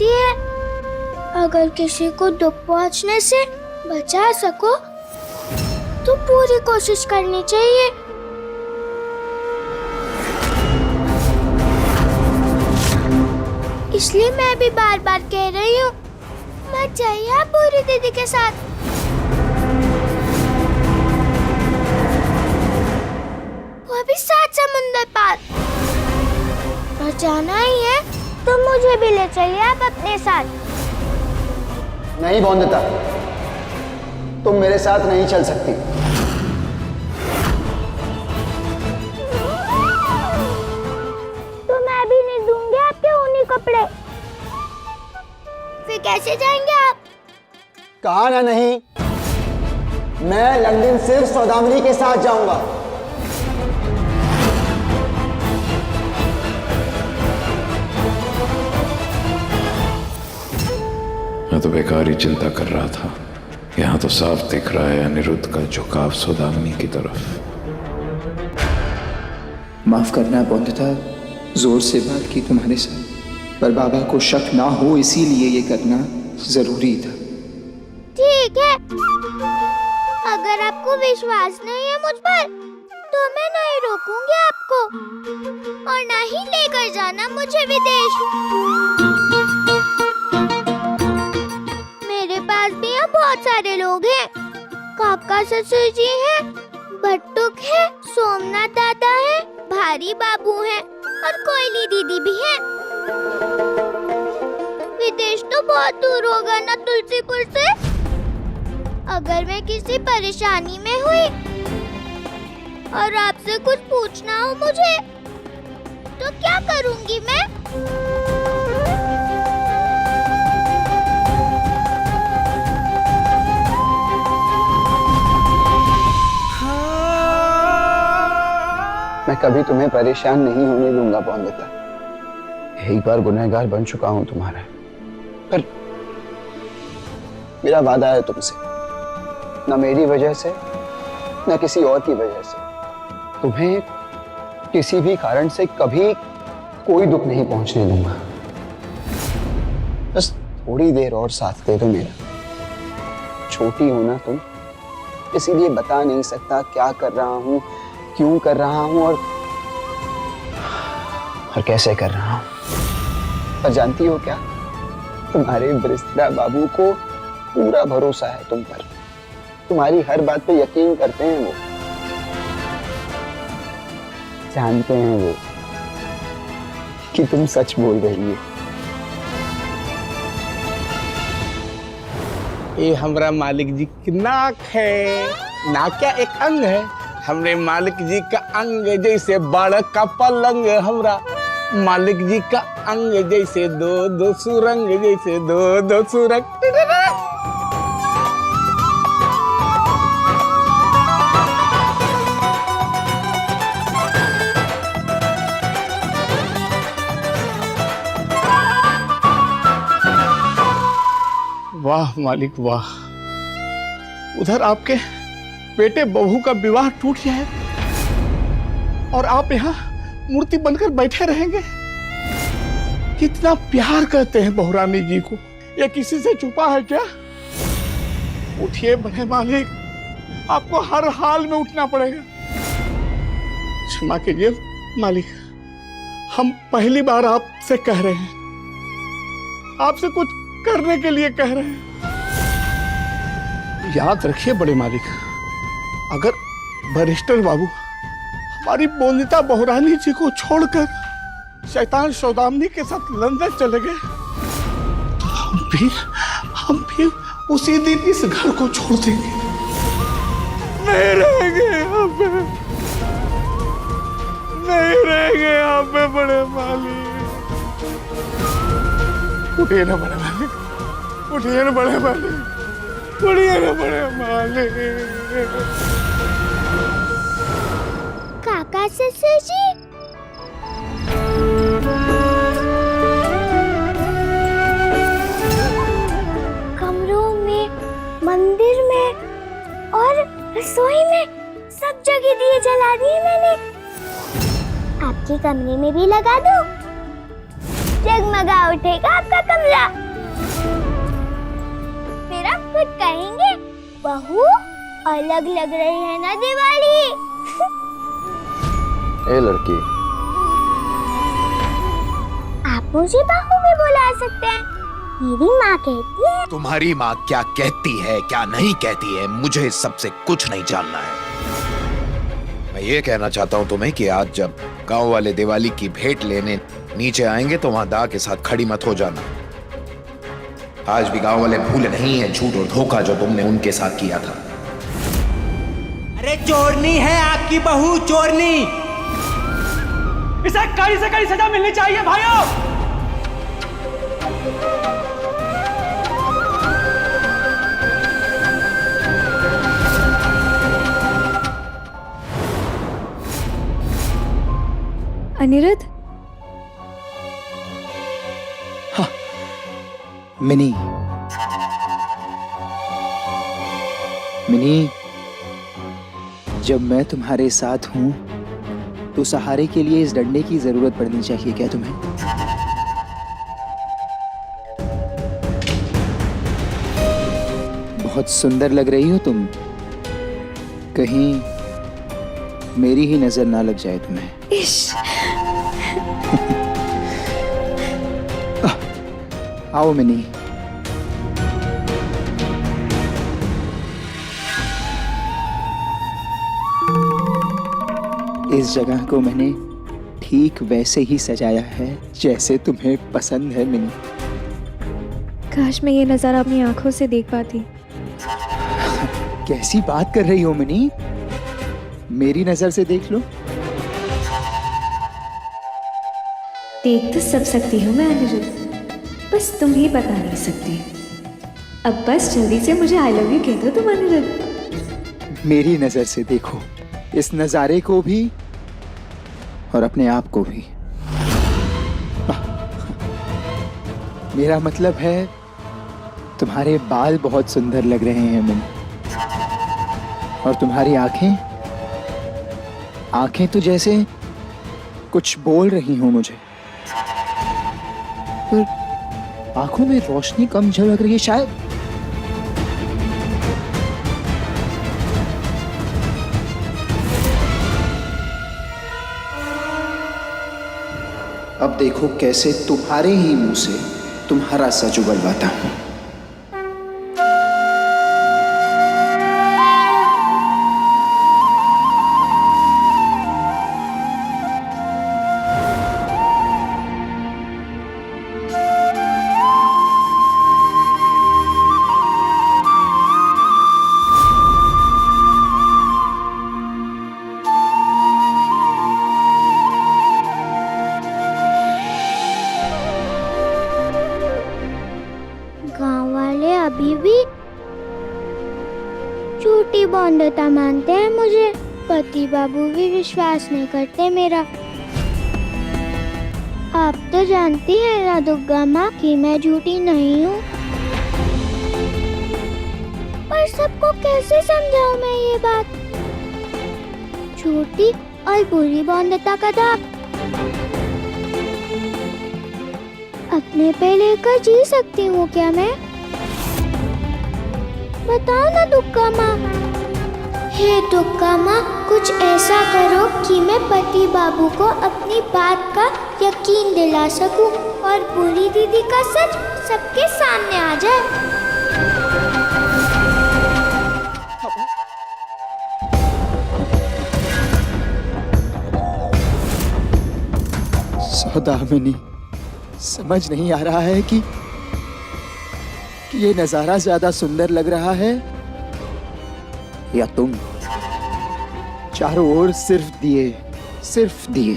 कहती है अगर किसी को दुख पहुंचने से बचा सको तो पूरी कोशिश करनी चाहिए। इसलिए मैं भी बार बार कह रही हूँ मत जाइए आप पूरी दीदी के साथ। वो भी 7 समुंदर पार। और जाना ही है तो मुझे भी ले चलिए आप अपने साथ। नहीं बोंदिता, तुम मेरे साथ नहीं चल सकती। तो मैं भी नहीं दूंगी आपके ऊनी कपड़े। फिर कैसे जाएंगे आप? कहा ना नहीं, मैं लंदन सिर्फ सौदामिनी के साथ जाऊंगा। मैं तो बेकार ही चिंता कर रहा था। यहाँ तो साफ दिख रहा है अनिरुद्ध का झुकाव सौदामिनी की तरफ। माफ करना बोंदिता, जोर से बात की तुम्हारे साथ, पर बाबा को शक ना हो इसीलिए ये करना जरूरी था। ठीक है, अगर आपको विश्वास नहीं है मुझ पर तो मैं नहीं रोकूंगी आपको और ना ही लेकर जाना मुझे विदेश। मेरे पास भी यहाँ बहुत सारे लोग हैं। काका ससुर जी हैं, बट्टुक है, सोमनाथ दादा है, भारी बाबू हैं और कोयली दीदी भी है। विदेश तो बहुत दूर होगा ना तुलसीपुर से। अगर मैं किसी परेशानी में हुई और आपसे कुछ पूछना हो मुझे तो क्या करूंगी मैं? मैं कभी तुम्हें परेशान नहीं होने दूंगा बोंदिता। एक बार गुनहगार बन चुका हूं तुम्हारा, पर मेरा वादा है तुमसे, न मेरी वजह से न किसी और की वजह से तुम्हें किसी भी कारण से कभी कोई दुख नहीं पहुंचने दूंगा। बस थोड़ी देर और साथ दे दो मेरा। छोटी हो ना तुम, इसीलिए बता नहीं सकता क्या कर रहा हूं, क्यों कर रहा हूं और कैसे कर रहा हूं। पर जानती हो क्या, तुम्हारे बरिस्ता बाबू को पूरा भरोसा है तुम पर। तुम्हारी हर बात पे यकीन करते हैं वो। जानते हैं वो कि तुम सच बोल रही हो। ये हमारा मालिक जी की नाक है। नाक क्या एक अंग है। हमरे मालिक जी का अंग जैसे बड़ का पलंग, हमरा मालिक जी का अंग जैसे दो दो सुरंग, जैसे दो दो सुरंग। वाह मालिक वाह, उधर आपके बेटे बहू का विवाह टूट जाए और आप यहाँ मूर्ति बनकर बैठे रहेंगे। कितना प्यार करते हैं बहुरानी जी को, ये किसी से छुपा है क्या? उठिए बड़े मालिक, आपको हर हाल में उठना पड़ेगा। क्षमा कीजिए मालिक, हम पहली बार आपसे कह रहे हैं, आपसे कुछ करने के लिए कह रहे हैं। याद रखिए बड़े मालिक, अगर बैरिस्टर बाबू हमारी बोंदिता बहुरानी जी को छोड़कर शैतान सौदामिनी के साथ लंदन चले गए तो हम भी उसी दिन इस घर को छोड़ देंगे, नहीं रहेंगे यहाँ पे, नहीं रहेंगे यहाँ पे बड़े मालिक। उठिए ना बड़े मालिक, उठिए ना बड़े मालिक, उठिए ना बड़े मालिक। काका ससुर जी, कमरों में, मंदिर में और रसोई में सब जगह दिए जला दिए मैंने। आपके कमरे में भी लगा दूं? जगमगा उठेगा आपका कमरा। फिर आप खुद कहेंगे, बहू अलग लग रही है ना दिवाली। ए लड़की, आप मुझे बहू भी बुला सकते हैं। मेरी माँ कहती है। तुम्हारी माँ क्या कहती है क्या नहीं कहती है, मुझे इस सबसे कुछ नहीं जानना है। मैं ये कहना चाहता हूँ तुम्हें कि आज जब गांव वाले दिवाली की भेंट लेने नीचे आएंगे तो वहां दा के साथ खड़ी मत हो जाना। आज भी गांव वाले भूले नहीं है झूठ और धोखा जो तुमने उनके साथ किया था। अरे चोरनी है आपकी बहू, चोरनी। इसे कड़ी से कड़ी सजा मिलनी चाहिए भाइयों। अनिरुद्ध, मिनी, मिनी, जब मैं तुम्हारे साथ हूं तो सहारे के लिए इस डंडे की जरूरत पड़नी चाहिए क्या तुम्हें? बहुत सुंदर लग रही हो तुम, कहीं मेरी ही नजर ना लग जाए तुम्हें। आओ मिनी। इस जगह को मैंने ठीक वैसे ही सजाया है जैसे तुम्हें पसंद है मिनी। काश मैं ये नजारा अपनी आंखों से देख पाती। कैसी बात कर रही हो मिनी? मेरी नजर से देख लो। देख तो सब सकती हूँ मैं अनिरुद्ध, बस तुम ही बता नहीं सकती। अब बस जल्दी से मुझे आई लव यू कह दो तुम अनिरुद्ध। मेरी नजर से देखो इस नजारे को भी और अपने आप को भी। मेरा मतलब है तुम्हारे बाल बहुत सुंदर लग रहे हैं मिनी, और तुम्हारी आंखें, आंखें तो जैसे कुछ बोल रही हो मुझे, पर आंखों में रोशनी कम झलक रही है शायद। अब देखो कैसे तुम्हारे ही मुंह से तुम्हारा सच उगलवाता हूं। गांव वाले अभी भी झूठी बॉन्डता मानते हैं मुझे। पति बाबू भी विश्वास नहीं करते मेरा। आप तो जानती हैं ना दुर्गा माँ कि मैं झूठी नहीं हूँ। पर सबको कैसे समझाऊं मैं ये बात? झूठी और बुरी बॉन्डता का दाग अपने पे लेकर जी सकती हूँ क्या मैं? बताओ ना दुर्गा माँ। हे दुर्गा माँ, कुछ ऐसा करो कि मैं पति बाबू को अपनी बात का यकीन दिला सकूं और बुरी दीदी का सच सबके सामने आ जाए। सौदामिनी, समझ नहीं आ रहा है कि ये नजारा ज्यादा सुंदर लग रहा है या तुम। चारों ओर सिर्फ दिए, सिर्फ दिए।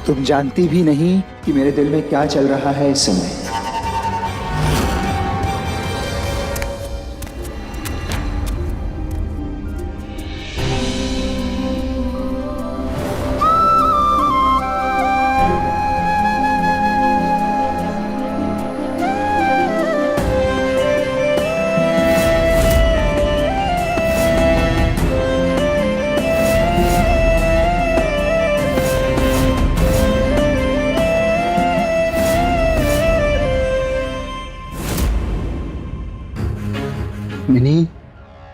तुम जानती भी नहीं कि मेरे दिल में क्या चल रहा है इस समय।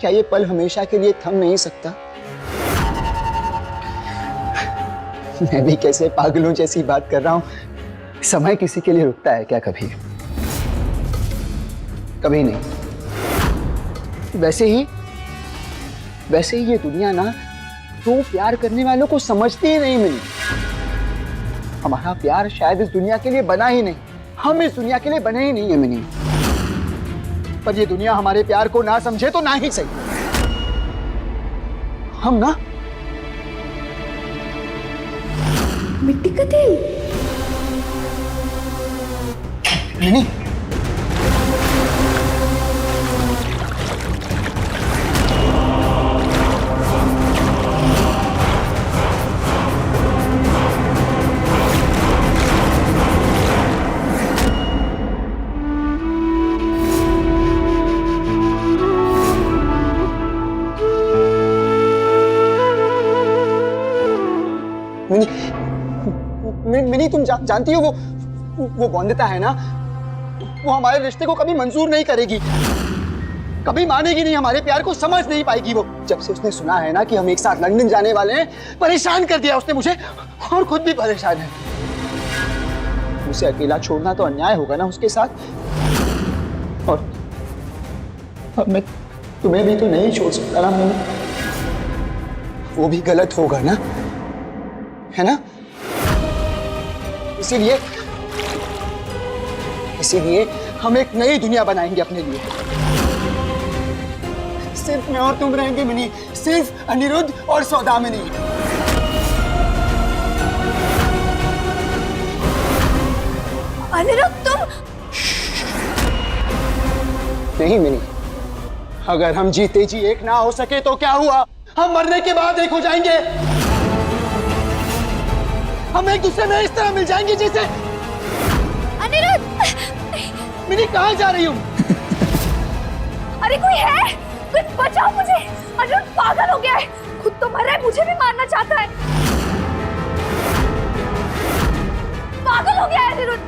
क्या ये पल हमेशा के लिए थम नहीं सकता? मैं भी कैसे पागलों जैसी बात कर रहा हूं। समय किसी के लिए रुकता है क्या कभी? कभी नहीं। वैसे ही ये दुनिया ना तो प्यार करने वालों को समझती ही नहीं मिली। हमारा प्यार शायद इस दुनिया के लिए बना ही नहीं, हम इस दुनिया के लिए बने ही नहीं है मिनी। पर ये दुनिया हमारे प्यार को ना समझे तो ना ही सही। हम ना मिट्टी का तेल। मिनी, मिनी तुम जानती हो वो बंधता है ना, वो हमारे रिश्ते को कभी मंजूर नहीं करेगी, कभी मानेगी नहीं, हमारे प्यार को समझ नहीं पाएगी। वो जब से उसने सुना है ना कि हम एक साथ लंदन जाने वाले हैं, परेशान कर दिया उसने मुझे, और खुद भी परेशान है। उसे अकेला छोड़ना तो अन्याय होगा ना उसके साथ, और अब मैं तुम्हें भी तो नहीं छोड़ सकता ना मैंने, वो भी गलत होगा ना, है ना? इसीलिए हम एक नई दुनिया बनाएंगे अपने लिए। सिर्फ मैं और तुम रहेंगे मिनी, सिर्फ अनिरुद्ध और सौदामिनी। अनिरुद्ध तुम? नहीं मिनी, अगर हम जीते जी एक ना हो सके तो क्या हुआ? हम मरने के बाद एक हो जाएंगे। हम एक दूसरे में इस तरह मिल जाएंगे जैसे। अनिरुद्ध! मिनी कहाँ जा रही हूँ? अरे कोई है? कोई बचाओ मुझे! अनिरुद्ध पागल हो गया है, खुद तो मर रहा है, मुझे भी मारना चाहता है। पागल हो गया है अनिरुद्ध।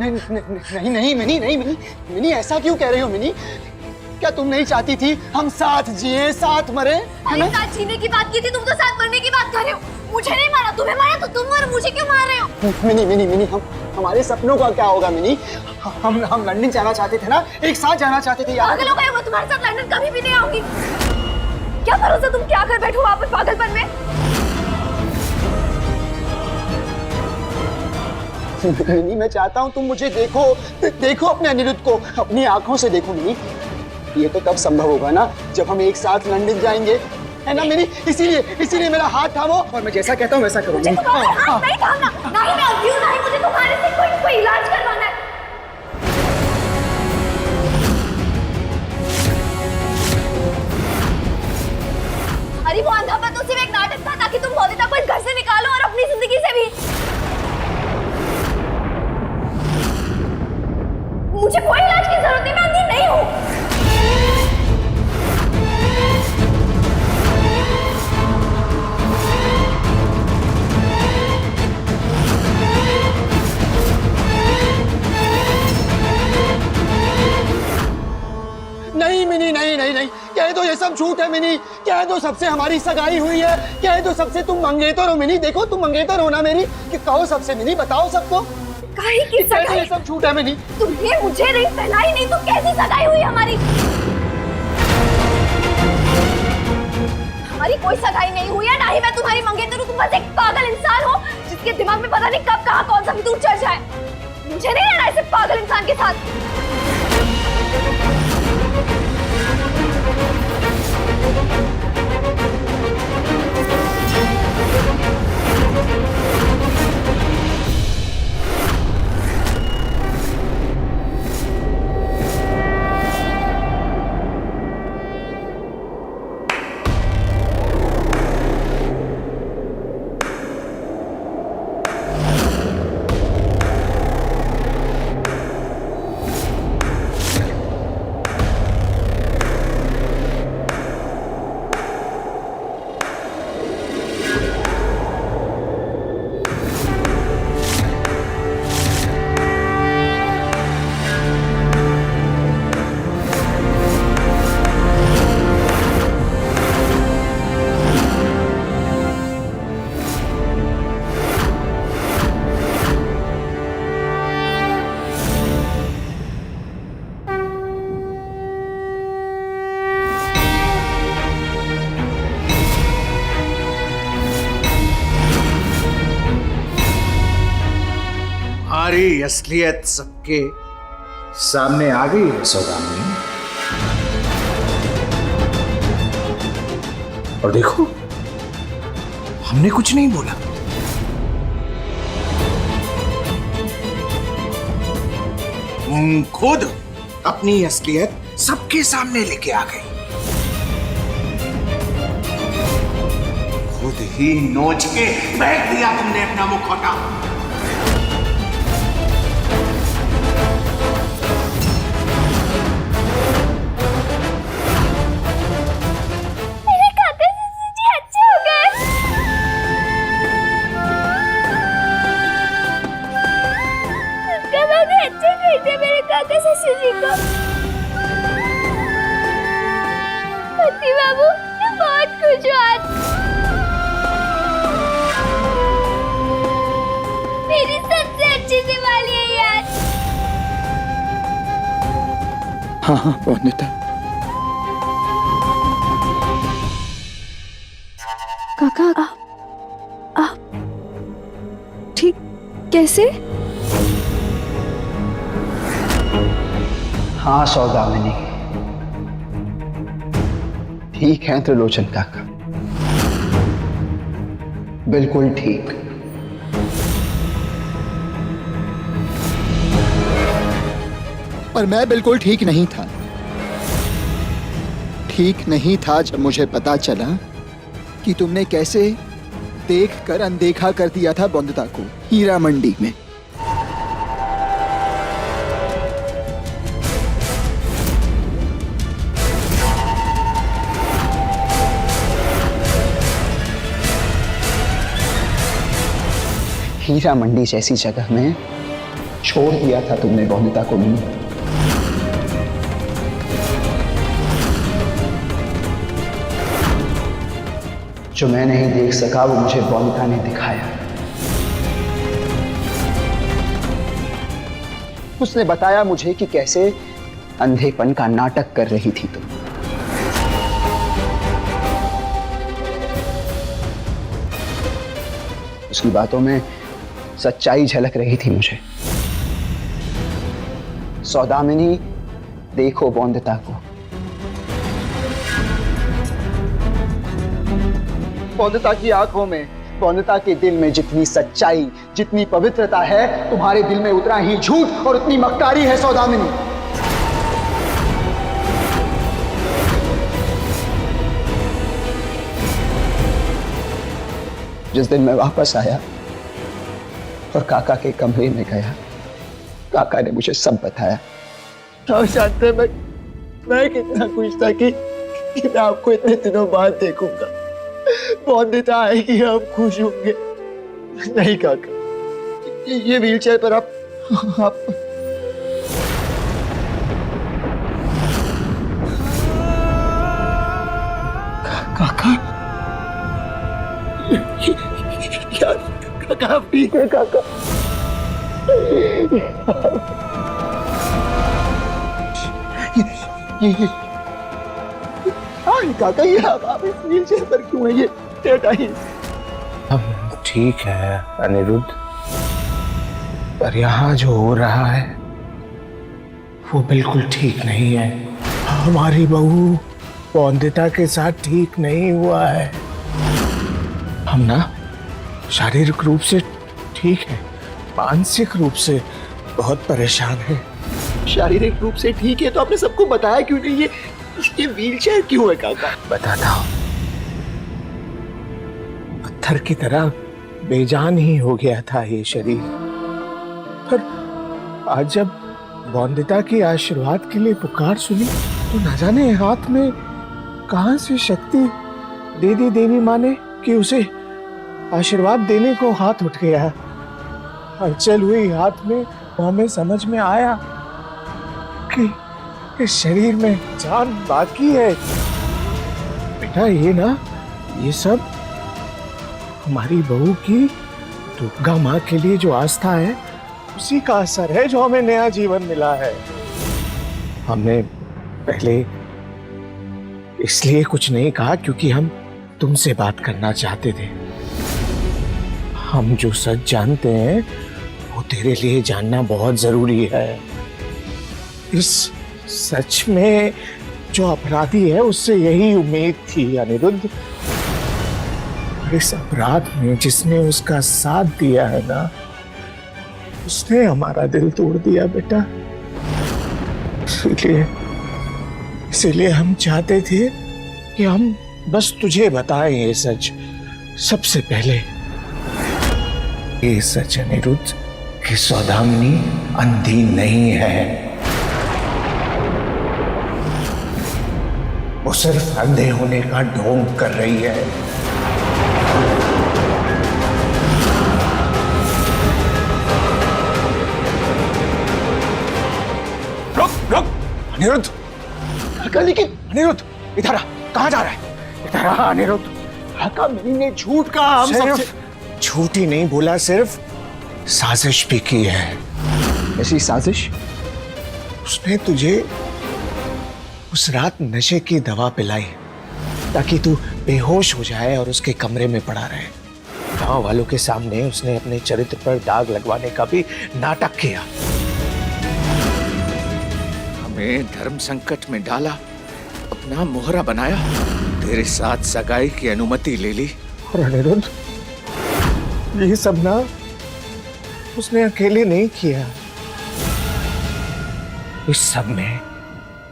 नहीं मिनी, ऐसा क्यों कह रही हो मिनी? क्या तुम नहीं चाहती थी हम साथ जिए, साथ मरे, है ना? साथ जीने की बात की थी, तुम तो साथ मरने की बात कर रहे हो। मुझे नहीं मारा, तुम्हें मारा तो तुम, और मुझे क्यों मार रहे हो? मिनी, हम हमारे सपनों का क्या होगा मिनी? हम लंदन जाना चाहते थे ना, एक साथ जाना चाहते थे यार। पागल हो गए हो, तुम्हारे साथ लंदन कभी भी नहीं आऊंगी। क्या भरोसा तुम क्या कर बैठो वापस पागलपन में? मिनी मैं चाहता हूँ तुम मुझे देखो अपने अनिरुद्ध को अपनी आंखों से देखो मिनी। ये तो तब संभव होगा ना जब हम एक साथ लंदन जाएंगे, है ना मिनी? इसीलिए मेरा हाथ थामो और मैं जैसा कहता हूँ वैसा करो। मुझे तुम्हारा हाथ नहीं थामना, ना ही मैं अभी हूँ, ना ही मुझे तुम्हारे से कोई इलाज करवाना है। अरे वो अंधापन तो सिर्फ एक नाटक था ताकि तुम मोदिता को इस घर से निकालो और अपनी जिंदगी से भी। मुझे कोई इलाज की जरूरत नहीं, मैं अंधी नहीं हूँ। नहीं मिनी, नहीं कह दो ये सब झूठ है मिनी, कह दो सबसे हमारी सगाई हुई है, कह दो सबसे तुम मंगेतर हो मिनी। देखो तुम मंगेतर हो ना मेरी, कि कहो सबसे मिनी, बताओ सबको काहे की सगाई? ये सब झूठ है मिनी। तुमने मुझे नहीं पहनाई, नहीं तो कैसी सगाई हुई हमारी? हमारी कोई सगाई नहीं हुई है, ना ही मैं तुम्हारी मंगेतर हूँ। तुम बस एक पागल इंसान हो जिसके दिमाग में पता नहीं कब कहाँ कौन सा विद्युत चढ़ जाए। मुझे नहीं रहना ऐसे पागल इंसान के साथ। असलियत सबके सामने आ गई है सौदामिनी। और देखो, हमने कुछ नहीं बोला। तुम खुद अपनी असलियत सबके सामने लेके आ गई। खुद ही नोच के फेंक दिया तुमने अपना मुखौटा। मेरे काका ससुर जी अच्छे हो गए। उनका बहुत अच्छे कर दिया मेरे काका ससुर जी को। पति बाबू, मैं बहुत खुश हूँ आज। मेरी सबसे अच्छी दिवाली है ये आज। हाँ हाँ वंदिता, काका आप ठीक कैसे? हाँ सौदामिनी, ठीक है त्रिलोचन काका, बिल्कुल ठीक। पर मैं बिल्कुल ठीक नहीं था। ठीक नहीं था जब मुझे पता चला कि तुमने कैसे देखकर अनदेखा कर दिया था वंदिता को हीरा मंडी में। हीरा मंडी जैसी जगह में छोड़ दिया था तुमने वंदिता को। जो मैं नहीं देख सका वो मुझे वंदिता ने दिखाया। उसने बताया मुझे कि कैसे अंधेपन का नाटक कर रही थी तुम। उसकी बातों में सच्चाई झलक रही थी मुझे। सौदामिनी, देखो वंदिता को। वंदिता की आंखों में, वंदिता के दिल में जितनी सच्चाई, जितनी पवित्रता है, तुम्हारे दिल में उतना ही झूठ और उतनी मक्कारी है सौदामिनी। जिस दिन मैं वापस आया और काका के कमरे में गया, काका ने मुझे सब बताया। और जानते मैं कितना खुश था कि मैं आपको इतने दिनों बाद देखूंगा। वंदिता आएगी, हम खुश होंगे। नहीं काका, ये व्हीलचेयर पर आप काका, काका आप ठीक है काका? ये काका, ये आप इस व्हीलचेयर पर क्यों है? ये हटाइए। हम ठीक है अनिरुद्ध, पर यहाँ जो हो रहा है वो बिल्कुल ठीक नहीं है। हमारी बहू वंदिता के साथ ठीक नहीं हुआ है। हम ना शारीरिक रूप से ठीक है, मानसिक रूप से बहुत परेशान है। शारीरिक रूप से ठीक है तो आपने सबको बताया क्यों नहीं? ये व्हीलचेयर क्यों है काका? बताता हूं। पत्थर की तरह बेजान ही हो गया था ये शरीर, पर आज जब वंदिता की आशीर्वाद के लिए पुकार सुनी तो न जाने हाथ में कहां से शक्ति दे दी देवी माँ ने कि उसे आशीर्वाद देने को हाथ उठ गया। हलचल हुई हाथ में, हमें समझ में आया कि इस शरीर में जान बाकी है। बेटा ये ना, ये सब हमारी बहू की दुर्गा माँ के लिए जो आस्था है उसी का असर है जो हमें नया जीवन मिला है। हमने पहले इसलिए कुछ नहीं कहा क्योंकि हम तुमसे बात करना चाहते थे। हम जो सच जानते हैं वो तेरे लिए जानना बहुत जरूरी है। इस सच में जो अपराधी है उससे यही उम्मीद थी अनिरुद्ध। इस अपराध में जिसने उसका साथ दिया है ना, उसने हमारा दिल तोड़ दिया बेटा। इसीलिए हम चाहते थे कि हम बस तुझे बताएं ये सच सबसे पहले। ये सच अनिरुद्ध कि सौदामिनी अंधी नहीं है, वो सिर्फ अंधे होने का ढोंग कर रही है। रुक अनिरुद्ध, लेकिन अनिरुद्ध इधर आ, कहाँ जा रहा है? इधर आ अनिरुद्ध। काका मिनी ने झूठ कहा हम सबसे। सिर्फ झूठ ही नहीं बोला, सिर्फ साजिश भी की है। ऐसी साजिश? उसने तुझे उस रात नशे की दवा पिलाई ताकि तू बेहोश हो जाए और उसके कमरे में पड़ा रहे। गांव वालों के सामने उसने अपने चरित्र पर दाग लगवाने का भी नाटक किया। हमें धर्म संकट में डाला, अपना मोहरा बनाया, तेरे साथ सगाई की अनुमति ले ली। और अनिरुद्ध, ये सब ना उसने अकेले नहीं किया। इस सब में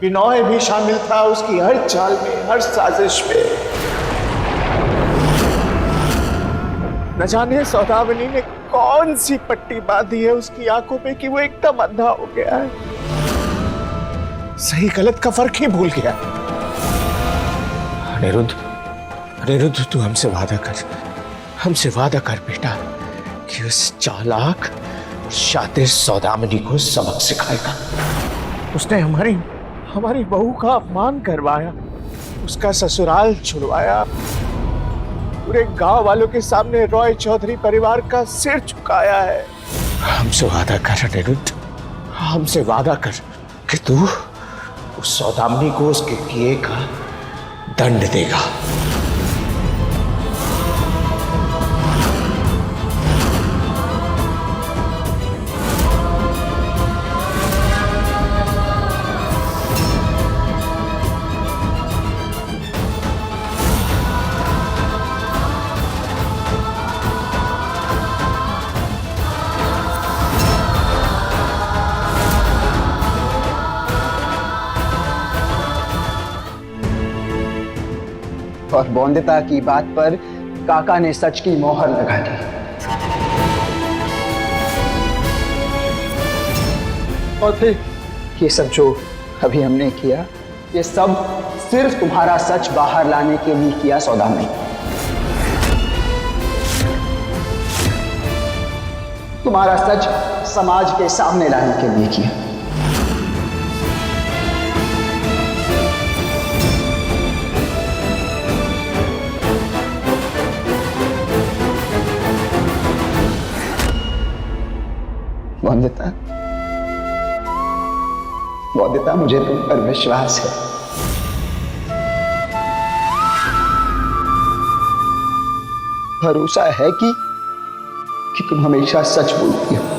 बिनोय भी शामिल था, उसकी हर चाल में, हर साजिश में। न जाने सौदामिनी ने कौन सी पट्टी बांधी है उसकी आंखों पे कि वो एकदम अंधा हो गया है, सही गलत का फर्क ही भूल गया। अनिरुद्ध तू हमसे वादा कर बेटा कि उस चालाक और शातिर सौदामिनी को सबक सिखाएगा। उसने हमारी बहू का अपमान करवाया, उसका ससुराल छुड़वाया, पूरे गांव वालों के सामने रॉय चौधरी परिवार का सिर झुकाया है। हमसे वादा कर अनिरुद्ध, हमसे वादा कर कि तू उस सौदामिनी को उसके किए का दंड देगा। और बौंदता की बात पर काका ने सच की मोहर लगा दी। और फिर ये सब जो अभी हमने किया, ये सब सिर्फ तुम्हारा सच बाहर लाने के लिए किया सौदामिनी। तुम्हारा सच समाज के सामने लाने के लिए किया। बौंदता, मुझे तुम पर विश्वास है। भरोसा है कि तुम हमेशा सच बोलती हो।